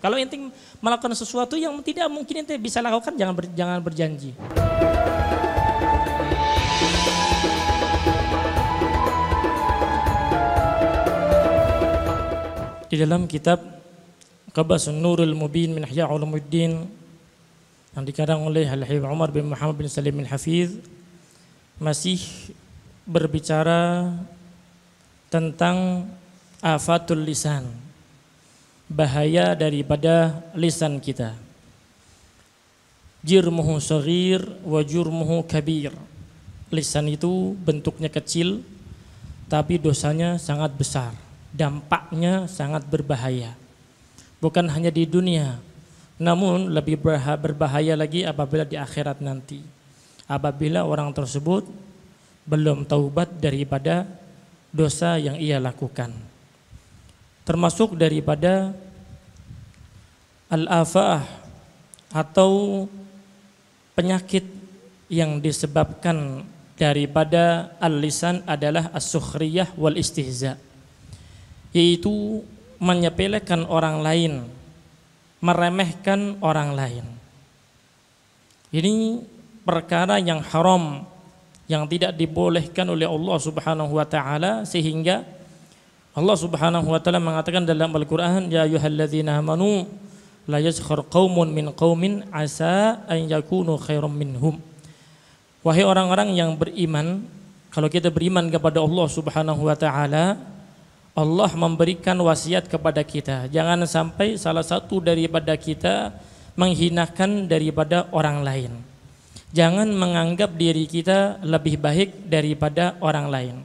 Kalau ente melakukan sesuatu yang tidak mungkin ente bisa lakukan, jangan berjanji. Di dalam kitab Qabasun Nurul Mubin min Ihya Ulumuddin yang dikarang oleh Al-Habib Umar bin Muhammad bin Salim Al-Hafiz masih berbicara tentang afatul lisan, bahaya daripada lisan kita. Jirmuhu saghir wa jurmuhu kabir. Lisan itu bentuknya kecil tapi dosanya sangat besar, dampaknya sangat berbahaya. Bukan hanya di dunia, namun lebih berbahaya lagi apabila di akhirat nanti. Apabila orang tersebut belum taubat daripada dosa yang ia lakukan. Termasuk daripada al-afah atau penyakit yang disebabkan daripada al-lisan adalah as-sukhriyah wal istihza, yaitu menyepelekan orang lain, meremehkan orang lain. Ini perkara yang haram, yang tidak dibolehkan oleh Allah Subhanahu wa taala, sehingga Allah Subhanahu wa taala mengatakan dalam Al-Qur'an, ya ayyuhalladzina amanu la yaskhar qaumun min qaumin asa an yakunu khairam minhum. Wahai orang-orang yang beriman, kalau kita beriman kepada Allah Subhanahu wa taala, Allah memberikan wasiat kepada kita, jangan sampai salah satu daripada kita menghinakan daripada orang lain. Jangan menganggap diri kita lebih baik daripada orang lain.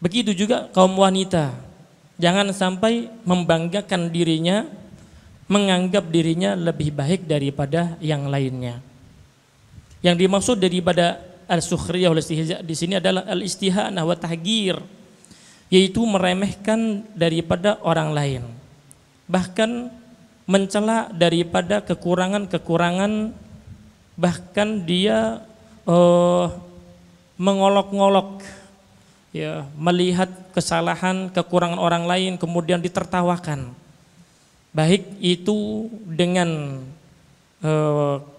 Begitu juga kaum wanita, jangan sampai membanggakan dirinya, menganggap dirinya lebih baik daripada yang lainnya. Yang dimaksud daripada al-sukhriyah wal istihza di sini adalah al-istihanah wa tahgir, yaitu meremehkan daripada orang lain, bahkan mencela daripada kekurangan-kekurangan, bahkan dia mengolok-ngolok, ya, melihat kesalahan, kekurangan orang lain kemudian ditertawakan, baik itu dengan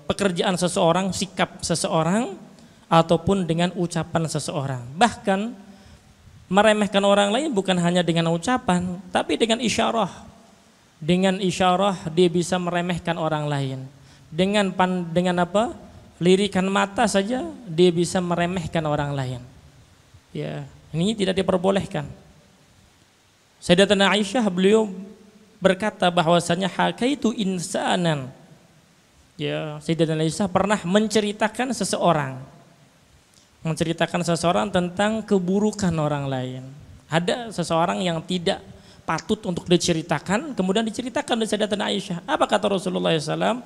pekerjaan seseorang, sikap seseorang, ataupun dengan ucapan seseorang. Bahkan meremehkan orang lain bukan hanya dengan ucapan, tapi dengan isyarah. Dengan isyarah dia bisa meremehkan orang lain. Dengan apa? Lirikan mata saja dia bisa meremehkan orang lain. Ya, ini tidak diperbolehkan. Sayyidatuna Aisyah, beliau berkata bahwasanya hakaitu insanan. Ya, Sayyidatuna Aisyah pernah menceritakan seseorang tentang keburukan orang lain. Ada seseorang yang tidak patut untuk diceritakan, kemudian diceritakan oleh Sayyidatuna Aisyah. Apa kata Rasulullah SAW?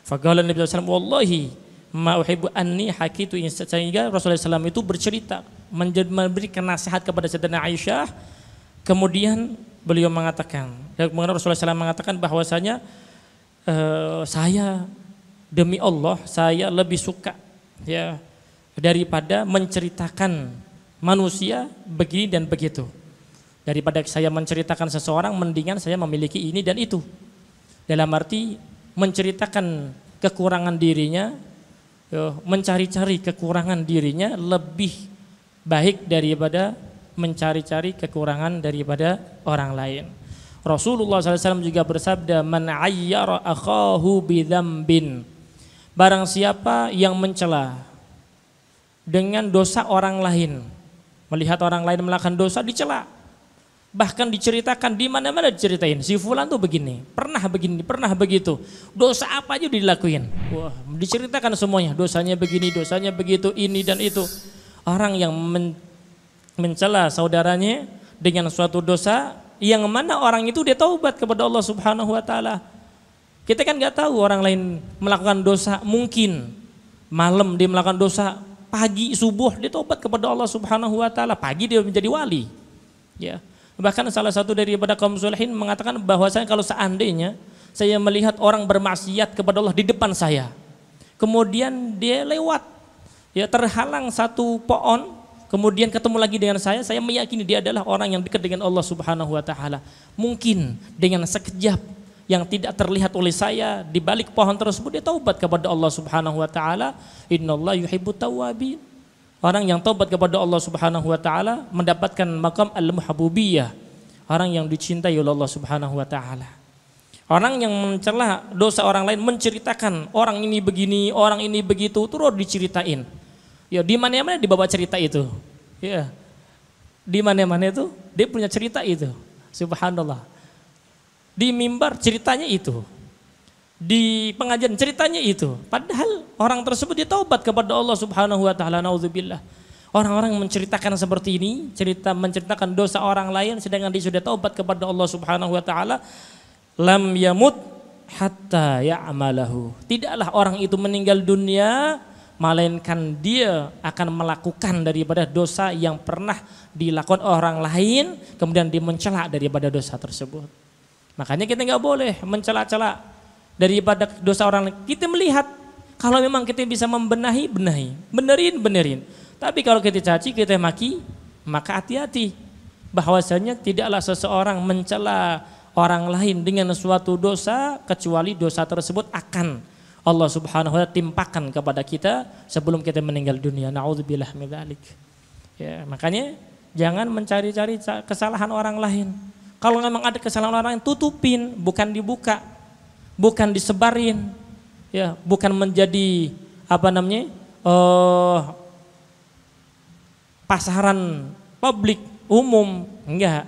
Faqala Nabi SAW, wallahi ma uhibbu anni hakitu insan. Sehingga Rasulullah SAW itu bercerita, memberikan nasihat kepada Sayyidatuna Aisyah. Kemudian beliau mengatakan, Rasulullah SAW mengatakan bahwasanya saya demi Allah saya lebih suka, ya, daripada menceritakan manusia begini dan begitu. Daripada saya menceritakan seseorang, mendingan saya memiliki ini dan itu. Dalam arti menceritakan kekurangan dirinya, mencari-cari kekurangan dirinya lebih baik daripada mencari-cari kekurangan daripada orang lain. Rasulullah SAW juga bersabda, man ayyara akhahu bidzambin. Barang siapa yang mencela dengan dosa orang lain, melihat orang lain melakukan dosa dicela, bahkan diceritakan, di mana-mana diceritain, si fulan tuh begini, pernah begitu, dosa apa aja dilakuin, wah, diceritakan semuanya, dosanya begini, dosanya begitu, ini dan itu. Orang yang mencela saudaranya dengan suatu dosa, yang mana orang itu dia taubat kepada Allah Subhanahu wa taala. Kita kan nggak tahu orang lain melakukan dosa, mungkin malam dia melakukan dosa, pagi subuh dia taubat kepada Allah Subhanahu wa taala, pagi dia menjadi wali. Ya. Bahkan salah satu daripada kaum solihin mengatakan bahwasanya kalau seandainya saya melihat orang bermaksiat kepada Allah di depan saya, kemudian dia lewat, ya, terhalang satu pohon, kemudian ketemu lagi dengan saya meyakini dia adalah orang yang dekat dengan Allah Subhanahu wa taala. Mungkin dengan sekejap yang tidak terlihat oleh saya di balik pohon tersebut, dia taubat kepada Allah Subhanahu wa taala. Innallaha yuhibbut tawwabin. Orang yang taubat kepada Allah Subhanahu wa taala mendapatkan maqam al-muhabbubiyah, orang yang dicintai oleh Allah Subhanahu wa taala. Orang yang mencela dosa orang lain, menceritakan orang ini begini, orang ini begitu, terus diceritain. Ya, di mana-mana dibawa cerita itu. Ya. Di mana-mana itu dia punya cerita itu. Subhanallah. Di mimbar ceritanya itu. Di pengajian ceritanya itu. Padahal orang tersebut dia taubat kepada Allah Subhanahu wa taala. Nauzubillah. Orang-orang yang menceritakan seperti ini, menceritakan dosa orang lain sedangkan dia sudah taubat kepada Allah Subhanahu wa taala, lam yamut hatta ya'malahu. Tidaklah orang itu meninggal dunia melainkan dia akan melakukan daripada dosa yang pernah dilakukan orang lain, kemudian dia mencela daripada dosa tersebut. Makanya kita nggak boleh mencela-cela daripada dosa orang lain. Kita melihat kalau memang kita bisa membenahi, benerin. Tapi kalau kita caci, kita maki, maka hati-hati bahwasanya tidaklah seseorang mencela orang lain dengan suatu dosa kecuali dosa tersebut akan Allah Subhanahu wa taala timpakan kepada kita sebelum kita meninggal dunia. Nauzubillah min dzalik. Ya, makanya jangan mencari-cari kesalahan orang lain. Kalau memang ada kesalahan orang lain, tutupin, bukan dibuka, bukan disebarin. Ya, bukan menjadi pasaran publik umum, enggak.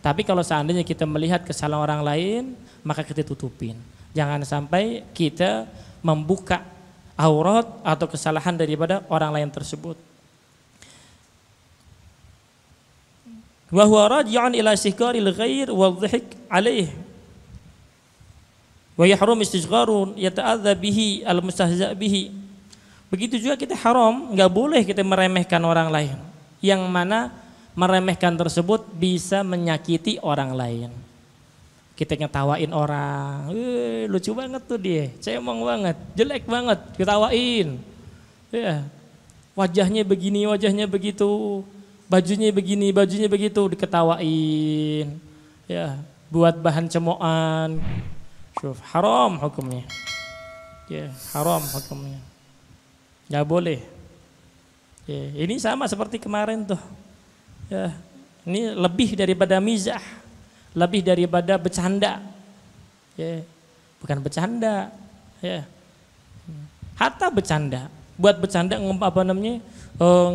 Tapi kalau seandainya kita melihat kesalahan orang lain, maka kita tutupin. Jangan sampai kita membuka aurat atau kesalahan daripada orang lain tersebut. Wa huwa raji'un ila istihqaril ghair wal dhik alaih. Wa yahrum istishgharun yata'adza bihi al mustahza' bihi. Begitu juga kita haram, enggak boleh kita meremehkan orang lain. Yang mana meremehkan tersebut bisa menyakiti orang lain. Kita ngetawain orang, lucu banget tuh dia, cemong banget, jelek banget, ketawain. Ya, wajahnya begini, wajahnya begitu, bajunya begini, bajunya begitu, diketawain. Ya, buat bahan cemoan. Syuf, haram hukumnya. Ya, haram hukumnya. Gak boleh. Ya, ini sama seperti kemarin tuh. Ya, ini lebih daripada mizah. Lebih daripada bercanda, ya, bukan bercanda, ya, hatta bercanda, buat bercanda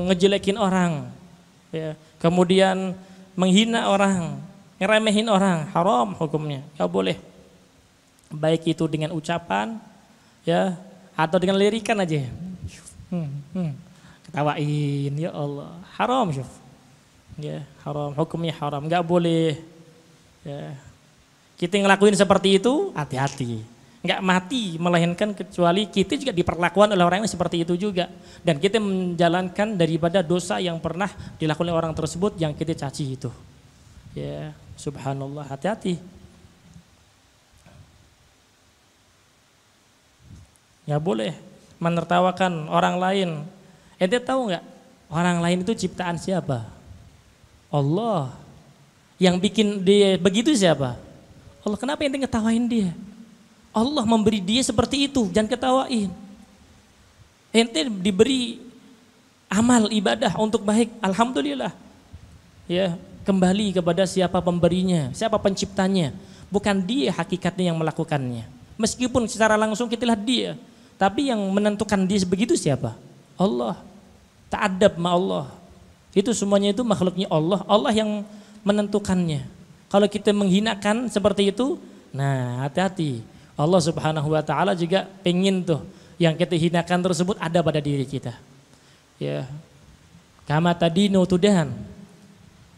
ngejelekin orang, ya, kemudian menghina orang, ngeremehin orang, haram hukumnya, nggak boleh, baik itu dengan ucapan, ya, atau dengan lirikan aja, ketawain, ya Allah, haram, ya, haram hukumnya haram, nggak boleh. Ya. Kita ngelakuin seperti itu, hati-hati. Nggak mati, melainkan kecuali kita juga diperlakukan oleh orang yang seperti itu juga. Dan kita menjalankan daripada dosa yang pernah dilakukan oleh orang tersebut yang kita caci itu. Ya, subhanallah, hati-hati. Nggak boleh menertawakan orang lain. Ente tahu nggak, orang lain itu ciptaan siapa? Allah. Yang bikin dia begitu siapa? Allah. Kenapa ente ngetawain dia? Allah memberi dia seperti itu, jangan ketawain. Ente diberi amal ibadah untuk baik, alhamdulillah. Ya, kembali kepada siapa pemberinya, siapa penciptanya. Bukan dia hakikatnya yang melakukannya. Meskipun secara langsung kita lihat dia, tapi yang menentukan dia begitu siapa? Allah. Ta'adab ma Allah. Itu semuanya itu makhluknya Allah. Allah yang menentukannya. Kalau kita menghinakan seperti itu, nah hati-hati. Allah Subhanahu wa taala juga pengen tuh yang kita hinakan tersebut ada pada diri kita. Ya. Kama tadinu tudahan.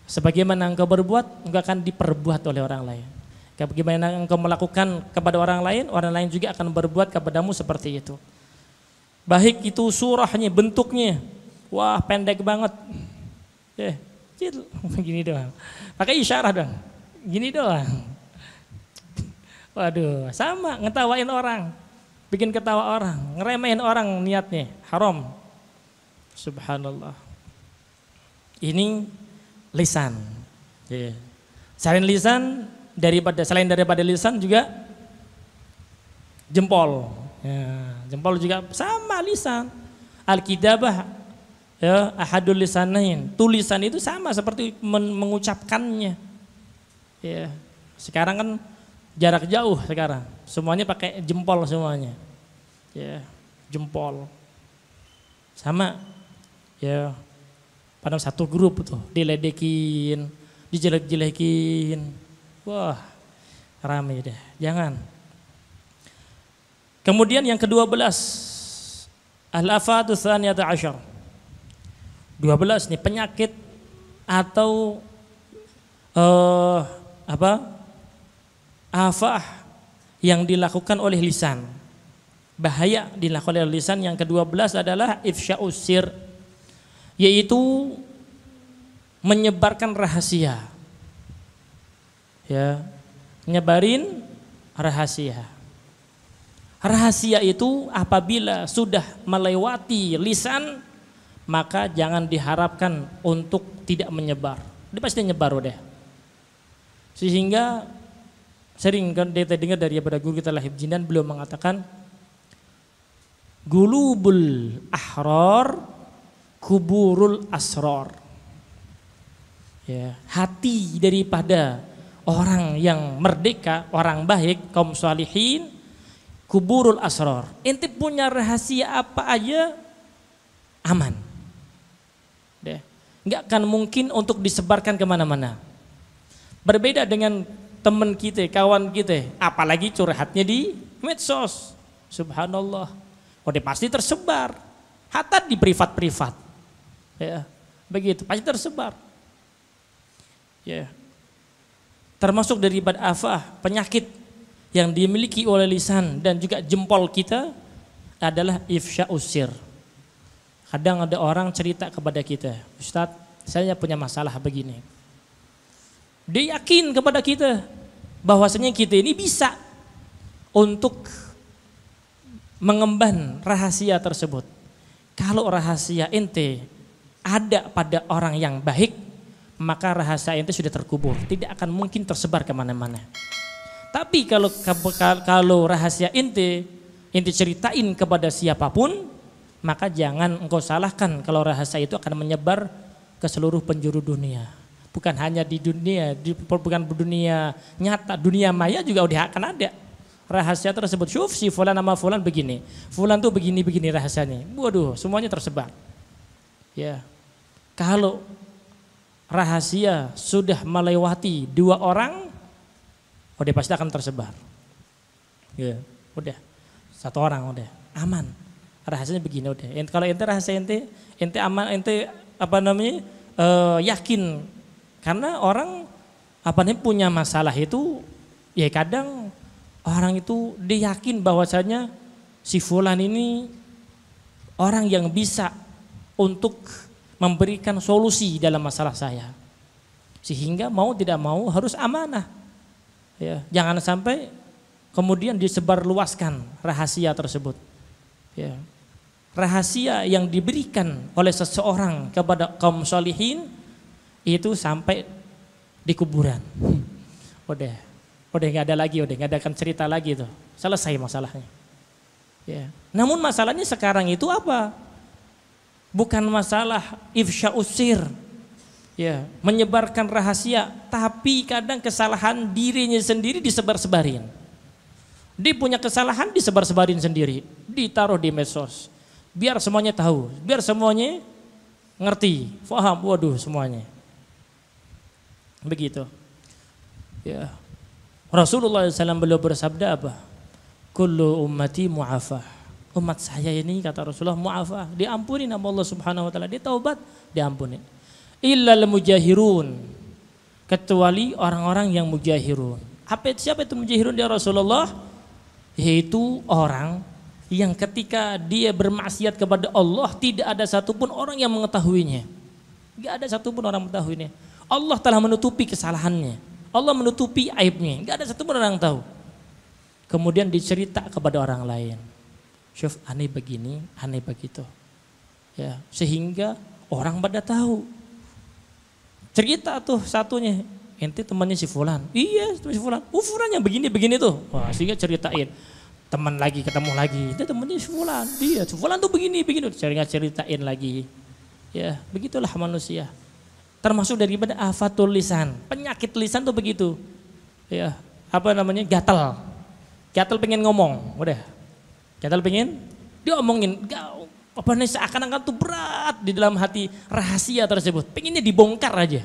Sebagaimana engkau berbuat, engkau akan diperbuat oleh orang lain. Bagaimana engkau melakukan kepada orang lain juga akan berbuat kepadamu seperti itu. Baik itu surahnya, bentuknya, wah pendek banget. Gini doang, pakai isyarah dong, gini doang. Waduh, sama ngetawain orang, bikin ketawa orang, ngeremehin orang niatnya, haram. Subhanallah. Ini lisan. Selain lisan, selain daripada lisan juga jempol. Ya, jempol juga sama lisan. Al-kitabah ya ahadul lisanain. Tulisan itu sama seperti mengucapkannya. Ya. Sekarang kan jarak jauh sekarang. Semuanya pakai jempol semuanya. Ya, jempol. Sama ya pada satu grup tuh diledekin, dijelek-jelekin. Wah, rame deh. Jangan. Kemudian yang ke-12 al-afatu tsaniyata asyar. 12 nih penyakit atau afah yang dilakukan oleh lisan. Bahaya dilakukan oleh lisan. Yang ke-12 adalah ifsya'us sir, yaitu menyebarkan rahasia. Ya, nyebarin rahasia. Rahasia itu apabila sudah melewati lisan, maka jangan diharapkan untuk tidak menyebar. Dia pasti nyebar udah. Sehingga sering kan kita dengar dari guru kita Lahib Jinan, beliau mengatakan gulubul ahrar kuburul asrar. Ya, hati daripada orang yang merdeka, orang baik, kaum sholihin, kuburul asrar. Ente punya rahasia apa aja aman. Deh, nggak akan mungkin untuk disebarkan kemana-mana. Berbeda dengan teman kita, kawan kita, apalagi curhatnya di medsos. Subhanallah. Oh, dia pasti tersebar. Hatta di privat-privat. Ya, begitu, pasti tersebar. Ya. Termasuk dari afah, penyakit yang dimiliki oleh lisan dan juga jempol kita adalah ifsya'us sir. Kadang ada orang cerita kepada kita, Ustadz, saya punya masalah begini. Dia yakin kepada kita bahwasanya kita ini bisa untuk mengemban rahasia tersebut. Kalau rahasia ente ada pada orang yang baik, maka rahasia ente sudah terkubur, tidak akan mungkin tersebar kemana-mana. Tapi kalau rahasia ente ceritain kepada siapapun, maka jangan engkau salahkan kalau rahasia itu akan menyebar ke seluruh penjuru dunia. Bukan hanya di dunia, bukan dunia nyata, dunia maya juga udah akan ada rahasia tersebut. Syuf si fulan nama fulan begini, fulan tuh begini-begini rahasianya. Waduh, semuanya tersebar. Ya, kalau rahasia sudah melewati 2 orang, udah pasti akan tersebar. Ya, udah 1 orang udah aman. Rahasianya begini udah. Kalau ente rahasia ente aman, ente yakin. Karena orang punya masalah itu, ya kadang orang itu dia yakin bahwasanya si fulan ini orang yang bisa untuk memberikan solusi dalam masalah saya. Sehingga mau tidak mau harus amanah. Ya, jangan sampai kemudian disebarluaskan rahasia tersebut. Ya. Rahasia yang diberikan oleh seseorang kepada kaum sholihin itu sampai di kuburan. Udah nggak ada lagi, udah nggak ada akan cerita lagi tuh. Selesai masalahnya. Ya. Namun masalahnya sekarang itu apa? Bukan masalah ifsya'us sir. Ya, menyebarkan rahasia, tapi kadang kesalahan dirinya sendiri disebar-sebarin. Dia punya kesalahan disebar-sebarin sendiri, ditaruh di medsos. Biar semuanya tahu, biar semuanya ngerti, paham, waduh semuanya. Begitu. Ya. Rasulullah SAW beliau bersabda apa? Kullu ummati mu'afah. Umat saya ini kata Rasulullah mu'afah, diampuni nama Allah Subhanahu wa taala, dia taubat, diampuni. Illal mujahirun, kecuali orang-orang yang mujahirun. Siapa itu mujahirun ya Rasulullah? Yaitu orang yang ketika dia bermaksiat kepada Allah tidak ada satupun orang yang mengetahuinya. Tidak ada satupun orang mengetahuinya. Allah telah menutupi kesalahannya, Allah menutupi aibnya, tidak ada satupun orang yang tahu. Kemudian dicerita kepada orang lain, syuf aneh begini, aneh begitu. Ya, sehingga orang pada tahu. Cerita tuh satunya, ente temannya si fulan. Iya, si fulan. Fulan yang begini-begini tuh. Wah, sehingga ceritain. Teman lagi, ketemu lagi. Itu temennya Fulan. Dia, Fulan tuh begini. Ceritain lagi. Ya, begitulah manusia. Termasuk daripada afatul lisan. Penyakit lisan tuh begitu. Ya, apa namanya? Gatal. Gatal pengen ngomong, udah. Gatal pengen diomongin. Apa nih seakan-akan tuh berat di dalam hati rahasia tersebut. Pengennya dibongkar aja.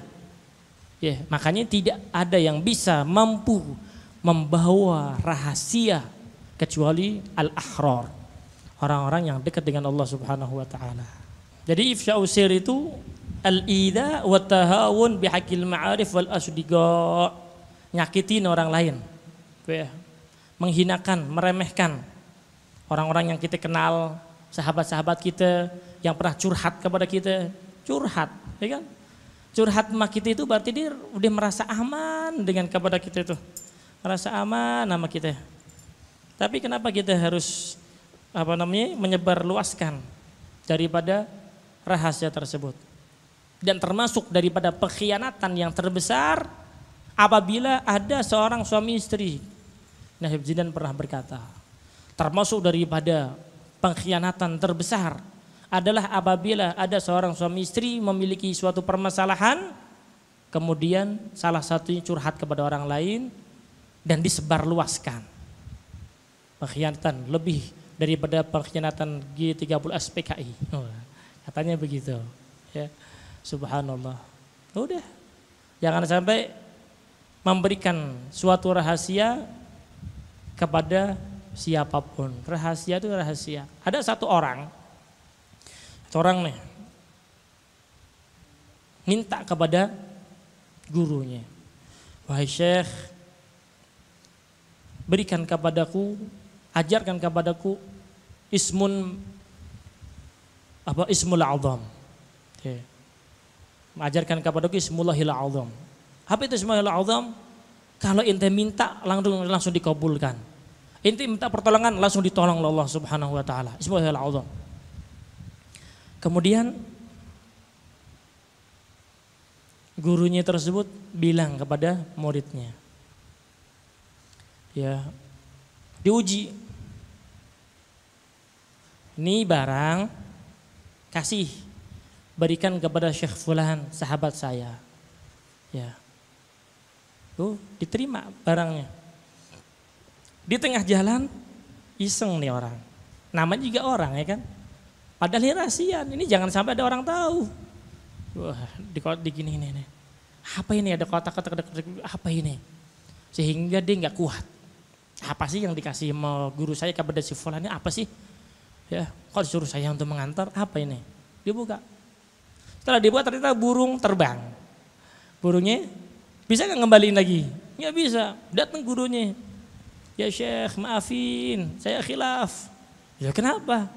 Ya, makanya tidak ada yang bisa mampu membawa rahasia kecuali al-ahrar, orang-orang yang dekat dengan Allah Subhanahu wa taala. Jadi ifsya'u sir itu al-idza wa tahawun bihaqil ma'arif wal asdiqa, nyakitin orang lain. Ya. Menghinakan, meremehkan orang-orang yang kita kenal, sahabat-sahabat kita yang pernah curhat kepada kita, curhat, ya kan? Curhat sama kita itu berarti dia udah merasa aman dengan kepada kita itu. Merasa aman sama kita. Tapi kenapa kita harus menyebarluaskan daripada rahasia tersebut? Dan termasuk daripada pengkhianatan yang terbesar apabila ada seorang suami istri. Nah, Habib Zidan pernah berkata, termasuk daripada pengkhianatan terbesar adalah apabila ada seorang suami istri memiliki suatu permasalahan, kemudian salah satunya curhat kepada orang lain dan disebarluaskan. Pengkhianatan lebih daripada pengkhianatan G30S PKI. Katanya begitu. Ya. Subhanallah. Udah. Jangan sampai memberikan suatu rahasia kepada siapapun. Rahasia itu rahasia. Ada satu orang nih minta kepada gurunya, wahai Syekh, berikan kepadaku, ajarkan kepadaku ismul azam. Okay. Ajarkan kepadaku ismullahil azam. Apa itu ismullahil azam? Kalau ente minta langsung dikabulkan. Ente minta pertolongan langsung ditolong oleh Allah Subhanahu wa taala. Ismullahil azam. Kemudian gurunya tersebut bilang kepada muridnya, ya, diuji, ini barang kasih, berikan kepada Syekh Fulan, sahabat saya, ya, tuh diterima barangnya. Di tengah jalan iseng nih orang, namanya juga orang ya kan. Padahal ini rahasia, ini jangan sampai ada orang tahu. Wah, di gini ini. Apa ini, ada kotak-kotak, apa ini? Sehingga dia nggak kuat. Apa sih yang dikasih sama guru saya kepada si Fulan ini, apa sih? Ya, kok disuruh saya untuk mengantar, apa ini? Dia buka. Setelah dibuka ternyata burung terbang. Burungnya bisa nggak ngembaliin lagi? Nggak bisa. Datang gurunya. Ya Syekh, maafin, saya khilaf. Ya kenapa?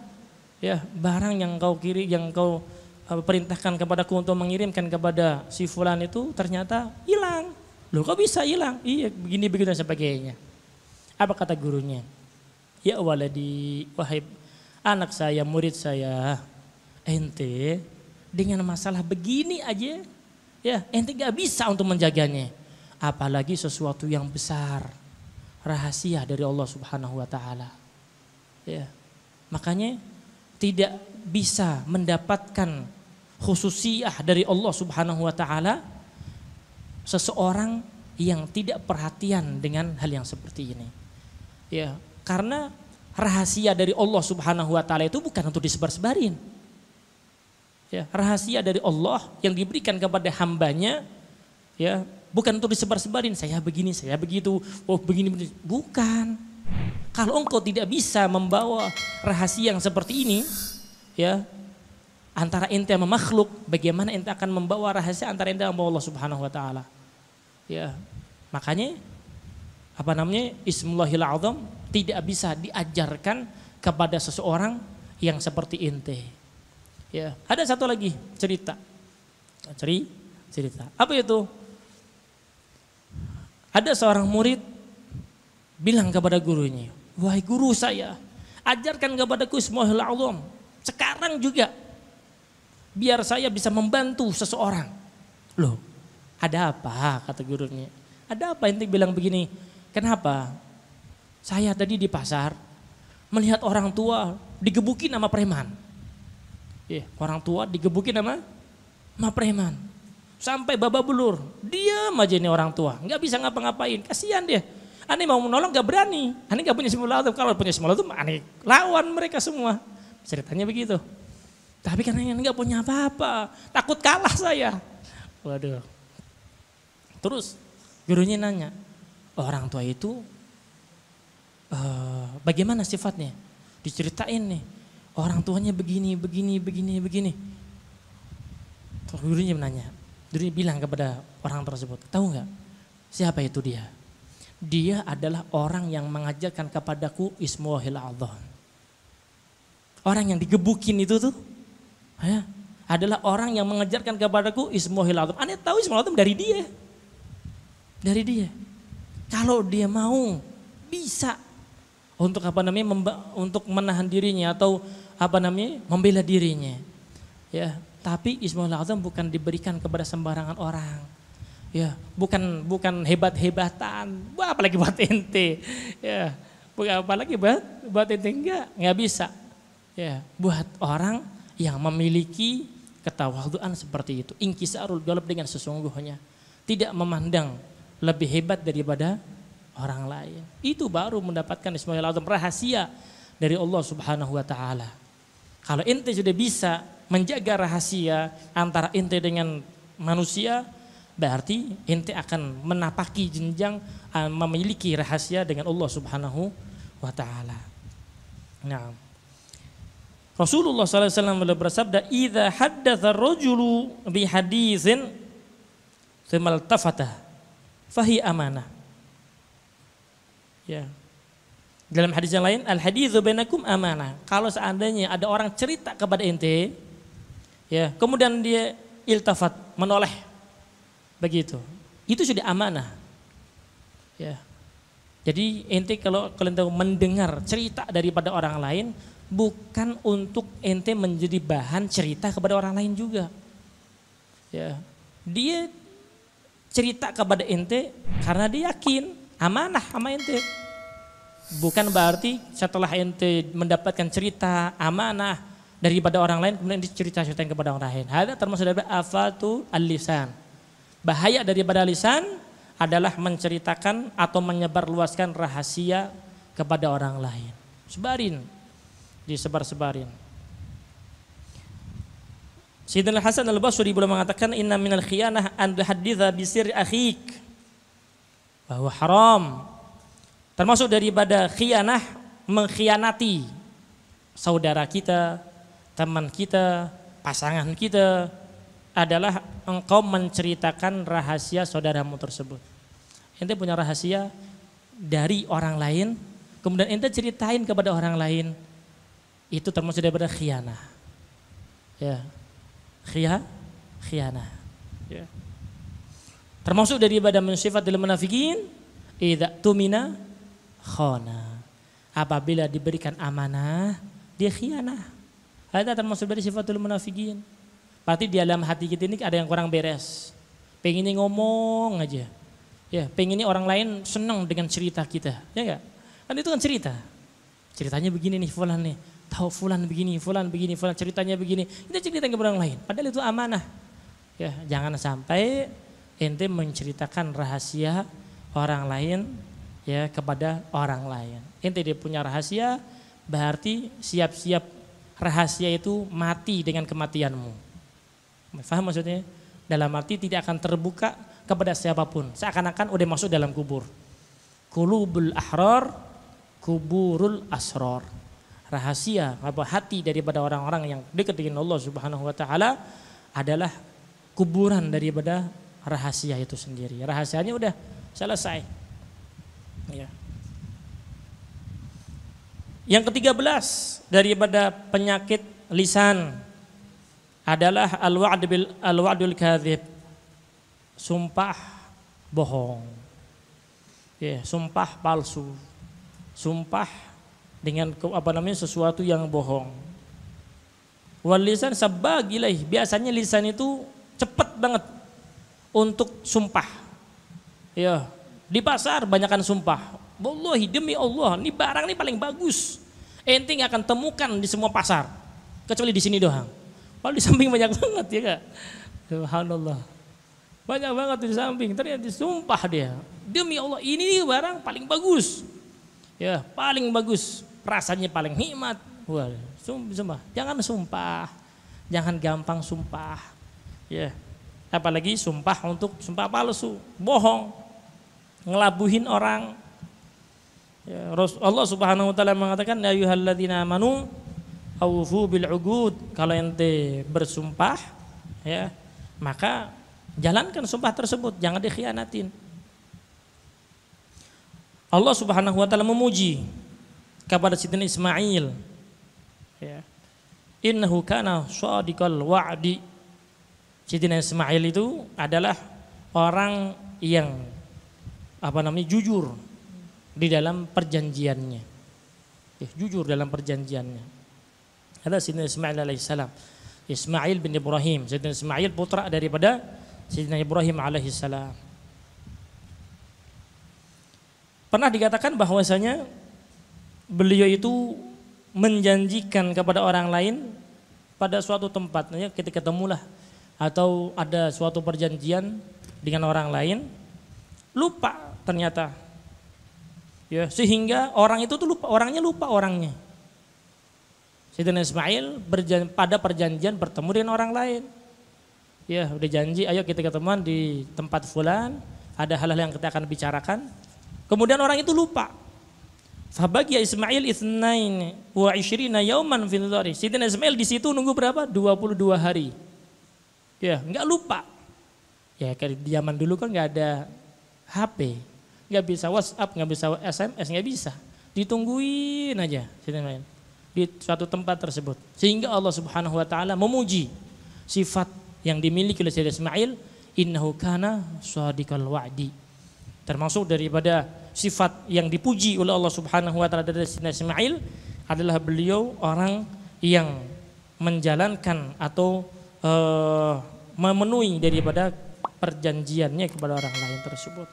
Ya, barang yang kau perintahkan kepadaku untuk mengirimkan kepada si Fulan itu ternyata hilang. Loh, kok bisa hilang? Iya, begini dan sebagainya. Apa kata gurunya? Ya waladi, wahai anak saya, murid saya, ente dengan masalah begini aja, ya ente gak bisa untuk menjaganya. Apalagi sesuatu yang besar, rahasia dari Allah Subhanahu wa taala. Ya. Makanya tidak bisa mendapatkan khususiyah dari Allah Subhanahu wa taala seseorang yang tidak perhatian dengan hal yang seperti ini. Ya, karena rahasia dari Allah Subhanahu wa taala itu bukan untuk disebar-sebarin. Ya, rahasia dari Allah yang diberikan kepada hambanya, ya, bukan untuk disebar-sebarin, saya begini, saya begitu, oh begini, bukan. Kalau engkau tidak bisa membawa rahasia yang seperti ini, ya, antara ente sama makhluk, bagaimana ente akan membawa rahasia antara ente sama Allah Subhanahu wa taala? Ya, makanya Ismullahil Azam tidak bisa diajarkan kepada seseorang yang seperti ente. Ya, ada satu lagi cerita. Apa itu? Ada seorang murid bilang kepada gurunya, wahai guru saya, ajarkan kepadaku Ismullahil Azam sekarang juga, biar saya bisa membantu seseorang. Loh, ada apa? Kata gurunya. Ada apa ente bilang begini? Kenapa? Saya tadi di pasar melihat orang tua digebukin sama preman. Orang tua digebukin sama preman. Sampai babak belur. Diam aja ini orang tua. Nggak bisa ngapa-ngapain. Kasihan dia. Aneh mau menolong gak berani. Aneh gak punya simulator. Kalau punya simulator aneh lawan mereka semua. Ceritanya begitu. Tapi karena nggak punya apa-apa. Takut kalah saya. Waduh. Terus gurunya nanya. Orang tua itu bagaimana sifatnya? Diceritain nih. Orang tuanya begini. Terus gurunya menanya. Gurunya bilang kepada orang tersebut. Tahu nggak? Siapa itu dia? Dia adalah orang yang mengajarkan kepadaku Ismullahil A'zam. Orang yang digebukin itu tuh adalah orang yang mengajarkan kepadaku Ismullahil A'zam. Aneh tahu Ismullahil A'zam dari dia. Dari dia. Kalau dia mau bisa untuk untuk menahan dirinya atau membela dirinya. Ya, tapi Ismullahil A'zam bukan diberikan kepada sembarangan orang. Ya, bukan hebat-hebatan, apalagi buat ente. Ya, bukan apalagi buat ente enggak bisa. Ya, buat orang yang memiliki ketawadhuan seperti itu, inkisarul qalb dengan sesungguhnya, tidak memandang lebih hebat daripada orang lain. Itu baru mendapatkan Ismullahil A'zam, rahasia dari Allah Subhanahu wa taala. Kalau ente sudah bisa menjaga rahasia antara ente dengan manusia, berarti ente akan menapaki jenjang memiliki rahasia dengan Allah Subhanahu wa taala. Nah, Rasulullah sallallahu alaihi wasallam bersabda, "Idza haddatsa ar-rajulu bi haditsin tsumma iltafata fahi amanah." Ya. Dalam hadis yang lain, al-haditsu bainakum amanah. Kalau seandainya ada orang cerita kepada ente, ya, kemudian dia iltafat, menoleh, begitu, itu sudah amanah. Ya. Jadi ente kalau ente mendengar cerita daripada orang lain, bukan untuk ente menjadi bahan cerita kepada orang lain juga. Ya. Dia cerita kepada ente karena dia yakin amanah sama ente. Bukan berarti setelah ente mendapatkan cerita amanah daripada orang lain kemudian diceritain kepada orang lain. Ada termasuk dari afatu al-lisan. Bahaya daripada lisan adalah menceritakan atau menyebarluaskan rahasia kepada orang lain. Sebarin, disebar-sebarin. Sayyidina Hasan al-Basri boleh mengatakan inna minal khiyanah an tuhadditha bi sirri akhik. Bahwa haram. Termasuk daripada khiyanah, mengkhianati saudara kita, teman kita, pasangan kita, adalah engkau menceritakan rahasia saudaramu tersebut. Ente punya rahasia dari orang lain, kemudian ente ceritain kepada orang lain, itu termasuk daripada khiyanah. Ya, khiyanah. Ya. Termasuk daripada sifatil munafikin, idza tumina khana. Apabila diberikan amanah, dia khianah. Ada termasuk dari sifatul munafikin. Berarti di dalam hati kita ini ada yang kurang beres. Pengennya ngomong aja. Ya, pengennya orang lain senang dengan cerita kita. Ya enggak? Kan itu kan cerita. Ceritanya begini nih fulan nih. Tahu fulan begini, fulan ceritanya begini. Kita ceritain ke orang lain. Padahal itu amanah. Ya, jangan sampai ente menceritakan rahasia orang lain ya kepada orang lain. Ente dia punya rahasia, berarti siap-siap rahasia itu mati dengan kematianmu. Faham maksudnya? Dalam arti tidak akan terbuka kepada siapapun. Seakan-akan udah masuk dalam kubur. Qulubul ahrar, kuburul asrar. Rahasia apa hati daripada orang-orang yang dekat dengan Allah Subhanahu wa taala adalah kuburan daripada rahasia itu sendiri. Rahasianya udah selesai. Ya. Yang ke-13 daripada penyakit lisan adalah al-wa'dul kadzib. Sumpah bohong. Ya, sumpah palsu. Sumpah dengan sesuatu yang bohong. Wal lisan sabaq ilaih. Biasanya lisan itu cepat banget untuk sumpah. Ya, di pasar banyakkan sumpah. Wallahi demi Allah, ini barang ini paling bagus. Ente nggak akan temukan di semua pasar, kecuali di sini doang. Kalau di samping banyak banget ya kak. Subhanallah. Banyak banget di samping, ternyata disumpah dia. Demi Allah ini barang paling bagus. Ya, paling bagus. Rasanya paling nikmat. Wah, sumpah. Jangan sumpah. Jangan gampang sumpah. Ya. Apalagi sumpah untuk sumpah palsu, bohong. Ngelabuhin orang. Ya, Allah Subhanahu wa taala mengatakan ya ayyuhalladzina amanu aufu bil uqud. Kalau ente bersumpah ya, maka jalankan sumpah tersebut, jangan dikhianatin. Allah Subhanahu wa taala memuji kepada Sayyidina Ismail. Ya. Innahu kana shadiqal wa'di. Sayyidina Ismail itu adalah orang yang jujur di dalam perjanjiannya. Ya, jujur dalam perjanjiannya. Ada Sayyidina Ismail alaihissalam. Ismail bin Ibrahim. Sayyidina Ismail putra daripada Sayyidina Ibrahim alaihissalam. Pernah dikatakan bahwasanya beliau itu menjanjikan kepada orang lain pada suatu tempat, ya, ketika ketemulah atau ada suatu perjanjian dengan orang lain, lupa ternyata, ya, sehingga orang itu tuh lupa orangnya. Sayyidina Ismail pada perjanjian bertemu dengan orang lain. Ya, udah janji, ayo kita ketemuan di tempat fulan, ada hal-hal yang kita akan bicarakan. Kemudian orang itu lupa. Fabagiya Ismail itsnain wa 20 yauman fil dhari. Sayyidina Ismail di situ nunggu berapa? 22 hari. Ya, enggak lupa. Ya, kayak di zaman dulu kan enggak ada HP, enggak bisa WhatsApp, enggak bisa SMS, enggak bisa. Ditungguin aja Sayyidina Ismail di suatu tempat tersebut. Sehingga Allah Subhanahu wa taala memuji sifat yang dimiliki oleh Sayyidina Ismail, innahu kana shadiqal wa'di. Termasuk daripada sifat yang dipuji oleh Allah Subhanahu wa taala dari Sayyidina Ismail adalah beliau orang yang menjalankan atau memenuhi daripada perjanjiannya kepada orang lain tersebut.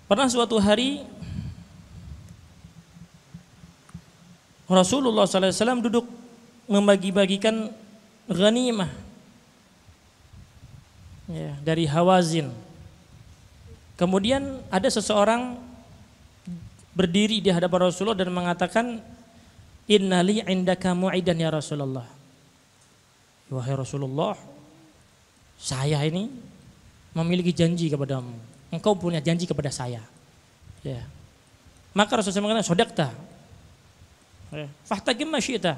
Pernah suatu hari Rasulullah SAW duduk membagi-bagikan ghanimah, ya, dari Hawazin. Kemudian ada seseorang berdiri di hadapan Rasulullah dan mengatakan, innali indaka mu'idan ya Rasulullah. Wahai Rasulullah, saya ini memiliki janji kepadamu. Engkau punya janji kepada saya. Ya. Maka Rasulullah mengatakan, sodaqta. Fahtagim ma syi'ta.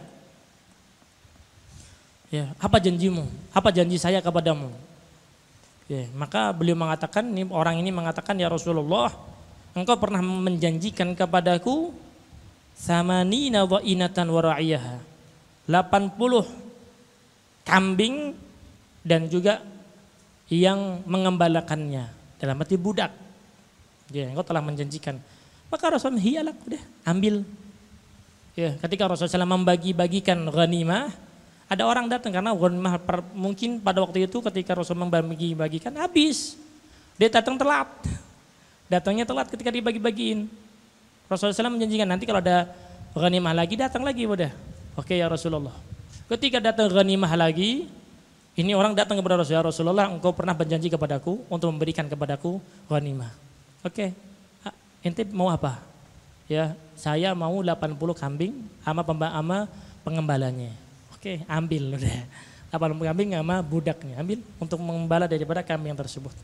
Ya, apa janjimu? Apa janji saya kepadamu? Ya, maka beliau mengatakan, orang ini mengatakan, ya Rasulullah, engkau pernah menjanjikan kepadaku samanina wa inatan wa ra'iyaha, 80 kambing dan juga yang mengembalakannya, dalam arti budak. Ya, engkau telah menjanjikan. Maka Rasulullah, hiyalah, udah ambil. Ya, ketika Rasulullah membagi-bagikan ghanimah, ada orang datang karena ghanimah mungkin pada waktu itu ketika Rasulullah membagi-bagikan habis. Dia datang telat. Datangnya telat ketika dibagi-bagiin. Rasulullah SAW menjanjikan nanti kalau ada ghanimah lagi datang lagi udah. Oke ya Rasulullah. Ketika datang ghanimah lagi, ini orang datang kepada Rasulullah, engkau pernah berjanji kepadaku untuk memberikan kepadaku ghanimah. Oke. Ente mau apa? Ya, saya mau 80 kambing sama pengembalanya. Oke, ambil udah. 80 kambing sama budaknya, ambil untuk mengembala daripada kambing tersebut.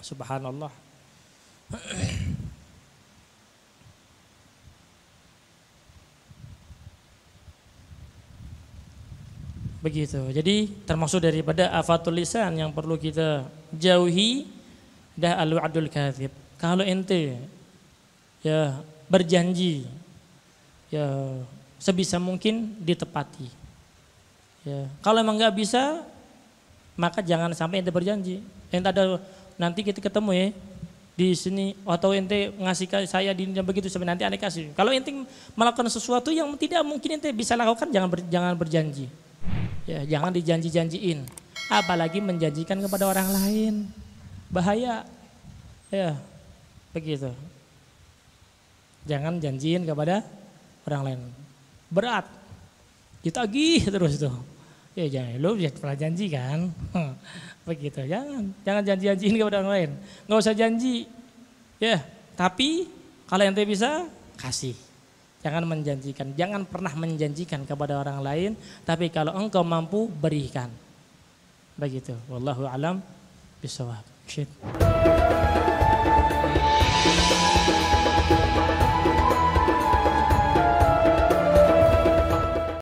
Subhanallah. Begitu. Jadi termasuk daripada afatul lisan yang perlu kita jauhi dah al-wa'dul kadzib. Kalau ente ya berjanji ya sebisa mungkin ditepati. Ya, kalau emang nggak bisa, maka jangan sampai ente berjanji. Ente ada nanti kita ketemu ya di sini atau ente ngasih ke saya di begitu sampai nanti ane kasih. Kalau ente melakukan sesuatu yang tidak mungkin ente bisa lakukan, jangan berjanji. Ya, jangan dijanji-janjiin. Apalagi menjanjikan kepada orang lain. bahaya. Ya, begitu. Jangan janjiin kepada orang lain. Berat. Ditagih terus tuh. Ya jangan, lu pernah janji kan? Begitu. Jangan janji-janjiin kepada orang lain. Nggak usah janji. Ya, tapi kalau ente bisa kasih. Jangan menjanjikan, jangan pernah menjanjikan kepada orang lain, tapi kalau engkau mampu berikan. Begitu. Wallahu a'lam bishawab.